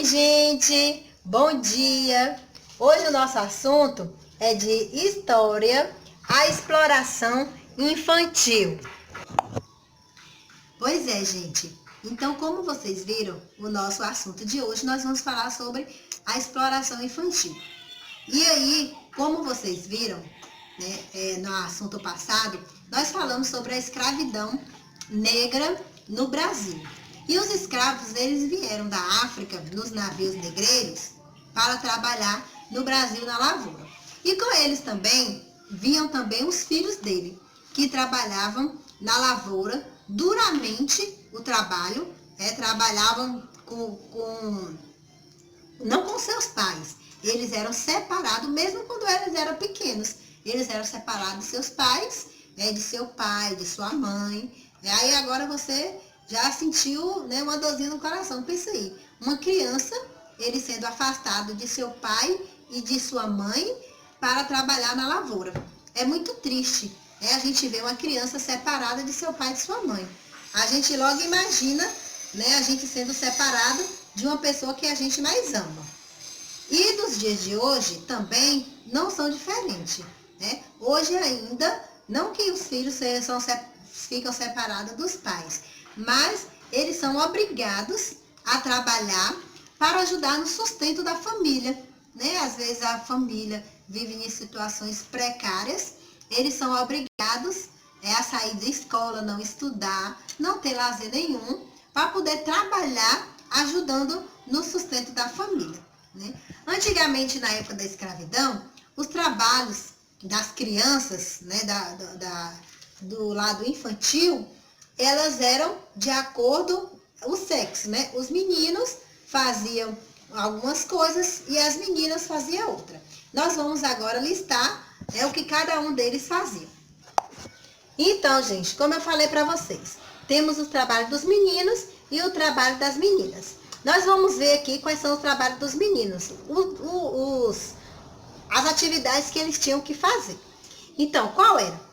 Oi, gente! Bom dia! Hoje o nosso assunto é de história, a exploração infantil. Pois é, gente. Então, como vocês viram, o nosso assunto de hoje, nós vamos falar sobre a exploração infantil. E aí, como vocês viram, né, no assunto passado, nós falamos sobre a escravidão negra no Brasil. E os escravos, eles vieram da África, nos navios negreiros, para trabalhar no Brasil na lavoura. E com eles também, vinham também os filhos dele, que trabalhavam na lavoura, duramente o trabalho, trabalhavam não com seus pais, eles eram separados, mesmo quando eles eram pequenos, eles eram separados de seus pais, de seu pai, de sua mãe. E aí agora você já sentiu, né, uma dorzinha no coração. Pensa aí, uma criança, ele sendo afastado de seu pai e de sua mãe para trabalhar na lavoura. É muito triste, a gente vê uma criança separada de seu pai e de sua mãe. A gente logo imagina, né, a gente sendo separado de uma pessoa que a gente mais ama. E dos dias de hoje também não são diferentes, né? Hoje ainda, não que os filhos ficam separados dos pais, mas eles são obrigados a trabalhar para ajudar no sustento da família, né? Às vezes a família vive em situações precárias, eles são obrigados a sair da escola, não estudar, não ter lazer nenhum, para poder trabalhar ajudando no sustento da família, né? Antigamente, na época da escravidão, os trabalhos das crianças, né, do lado infantil, elas eram de acordo o sexo, né? Os meninos faziam algumas coisas e as meninas faziam outra. Nós vamos agora listar o que cada um deles fazia. Então, gente, como eu falei para vocês, temos o trabalho dos meninos e o trabalho das meninas. Nós vamos ver aqui quais são os trabalhos dos meninos, as atividades que eles tinham que fazer. Então, qual era?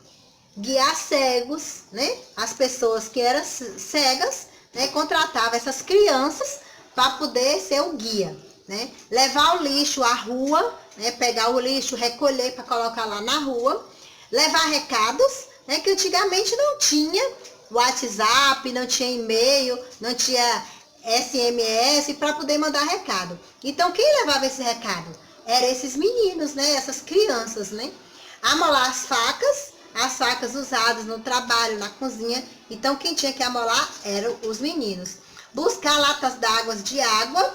Guiar cegos, né? As pessoas que eram cegas, né, contratavam essas crianças para poder ser o guia, né? Levar o lixo à rua, né? Pegar o lixo, recolher para colocar lá na rua. Levar recados, né? Que antigamente não tinha WhatsApp, não tinha e-mail, não tinha SMS para poder mandar recado. Então, quem levava esse recado? Eram esses meninos, né? Essas crianças, né? Amolar as facas usadas no trabalho, na cozinha. Então, quem tinha que amolar eram os meninos. Buscar latas d'água de água,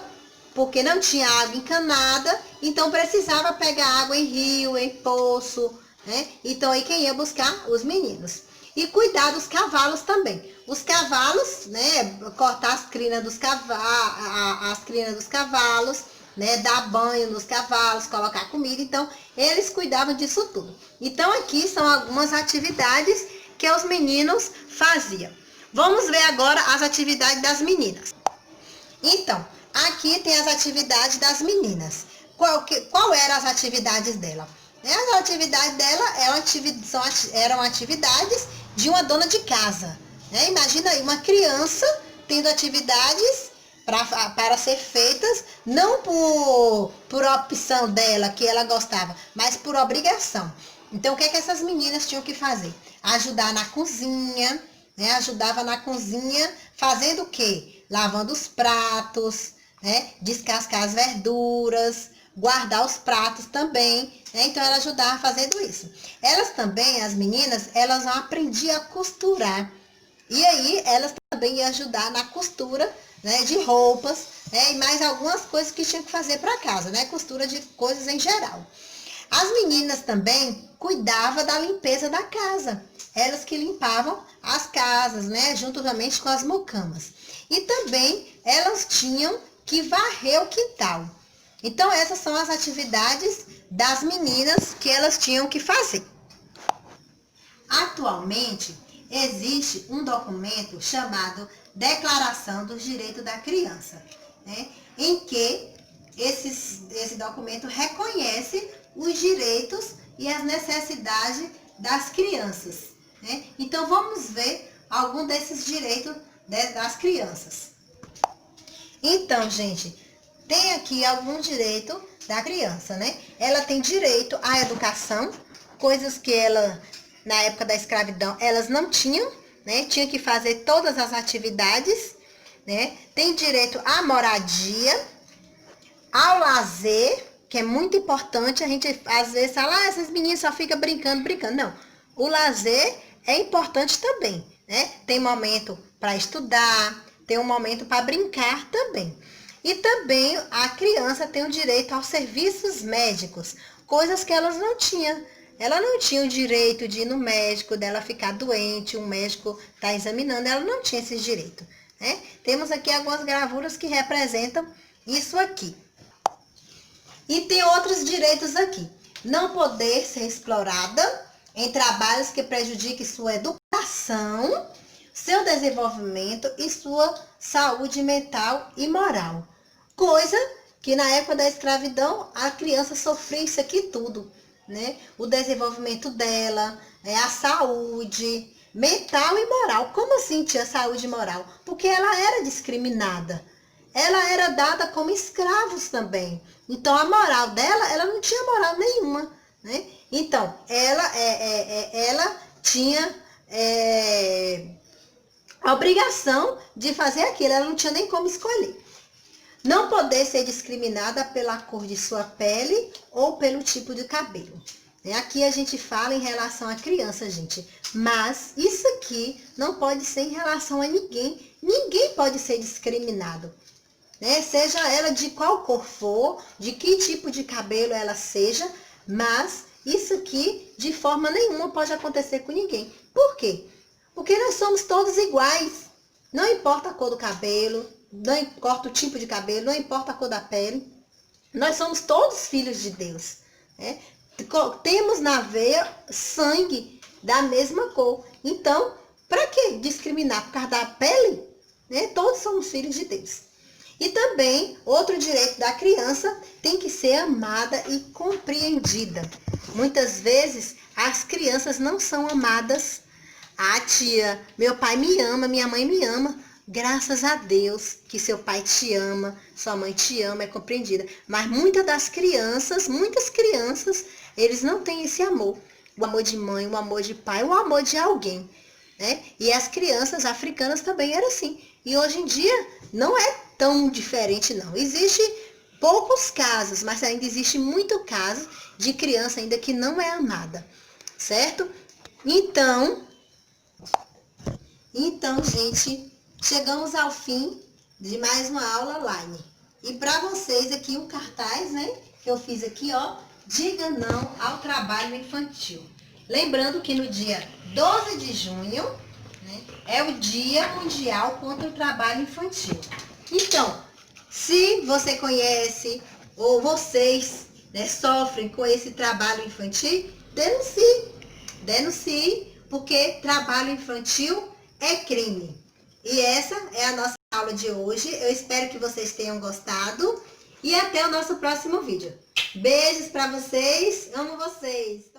porque não tinha água encanada, então precisava pegar água em rio, em poço, né? Então, aí quem ia buscar? Os meninos. E cuidar dos cavalos também. Os cavalos, né? Cortar as crinas dos cavalos, né? Dar banho nos cavalos, colocar comida. Então, eles cuidavam disso tudo. Então, aqui são algumas atividades que os meninos faziam. Vamos ver agora as atividades das meninas. Então, aqui tem as atividades das meninas. Qual eram as atividades dela? As atividades dela eram atividades de uma dona de casa. Né? Imagina aí uma criança tendo atividades para ser feitas, não por opção dela, que ela gostava, mas por obrigação. Então, o que essas meninas tinham que fazer? Ajudar na cozinha, né? Ajudava na cozinha fazendo o quê? Lavando os pratos, né? Descascar as verduras, guardar os pratos também, né? Então ela ajudava fazendo isso. Elas também, as meninas, elas aprendiam a costurar. E aí elas também iam ajudar na costura, né, de roupas, né, e mais algumas coisas que tinham que fazer para casa, né? Costura de coisas em geral. As meninas também cuidavam da limpeza da casa. Elas que limpavam as casas, né, juntamente com as mucamas. E também elas tinham que varrer o quintal. Então, essas são as atividades das meninas que elas tinham que fazer. Atualmente, existe um documento chamado Declaração dos Direitos da Criança, né? Em que esse documento reconhece os direitos e as necessidades das crianças, né? Então, vamos ver algum desses direitos das crianças. Então, gente, tem aqui algum direito da criança, né? Ela tem direito à educação, coisas que ela, na época da escravidão, elas não tinham, né? Tinha que fazer todas as atividades, né? Tem direito à moradia, ao lazer, que é muito importante. A gente às vezes fala, essas meninas só ficam brincando. Não, o lazer é importante também, né? Tem momento para estudar, tem um momento para brincar também. E também a criança tem o direito aos serviços médicos, coisas que elas não tinham. Ela não tinha o direito de ir no médico, dela ficar doente, um médico está examinando, ela não tinha esse direito, né? Temos aqui algumas gravuras que representam isso aqui. E tem outros direitos aqui. Não poder ser explorada em trabalhos que prejudiquem sua educação, seu desenvolvimento e sua saúde mental e moral. Coisa que na época da escravidão a criança sofria isso aqui tudo, né? O desenvolvimento dela, a saúde mental e moral. Como assim tinha saúde e moral? Porque ela era discriminada. Ela era dada como escravos também. Então, a moral dela, ela não tinha moral nenhuma, né? Então, ela tinha a obrigação de fazer aquilo. Ela não tinha nem como escolher. Não poder ser discriminada pela cor de sua pele ou pelo tipo de cabelo. Aqui a gente fala em relação à criança, gente. Mas isso aqui não pode ser em relação a ninguém. Ninguém pode ser discriminado. Seja ela de qual cor for, de que tipo de cabelo ela seja, mas isso aqui de forma nenhuma pode acontecer com ninguém. Por quê? Porque nós somos todos iguais. Não importa a cor do cabelo, não importa o tipo de cabelo, não importa a cor da pele. Nós somos todos filhos de Deus. Temos na veia sangue da mesma cor. Então, para que discriminar por causa da pele? Todos somos filhos de Deus. E também, outro direito da criança tem que ser amada e compreendida. Muitas vezes, as crianças não são amadas. Ah, tia, meu pai me ama, minha mãe me ama. Graças a Deus que seu pai te ama, sua mãe te ama, é compreendida. Mas muitas crianças, eles não têm esse amor. O amor de mãe, o amor de pai, o amor de alguém. E as crianças africanas também eram assim. E hoje em dia não é tão diferente, não. Existe poucos casos, mas ainda existe muito caso de criança ainda que não é amada, certo? Então, gente, chegamos ao fim de mais uma aula online. E para vocês aqui um cartaz, que eu fiz aqui, ó, diga não ao trabalho infantil. Lembrando que no dia 12 de junho, é o Dia Mundial contra o Trabalho Infantil. Então, se você conhece ou vocês sofrem com esse trabalho infantil, denuncie, porque trabalho infantil é crime. E essa é a nossa aula de hoje. Eu espero que vocês tenham gostado e até o nosso próximo vídeo. Beijos para vocês, amo vocês!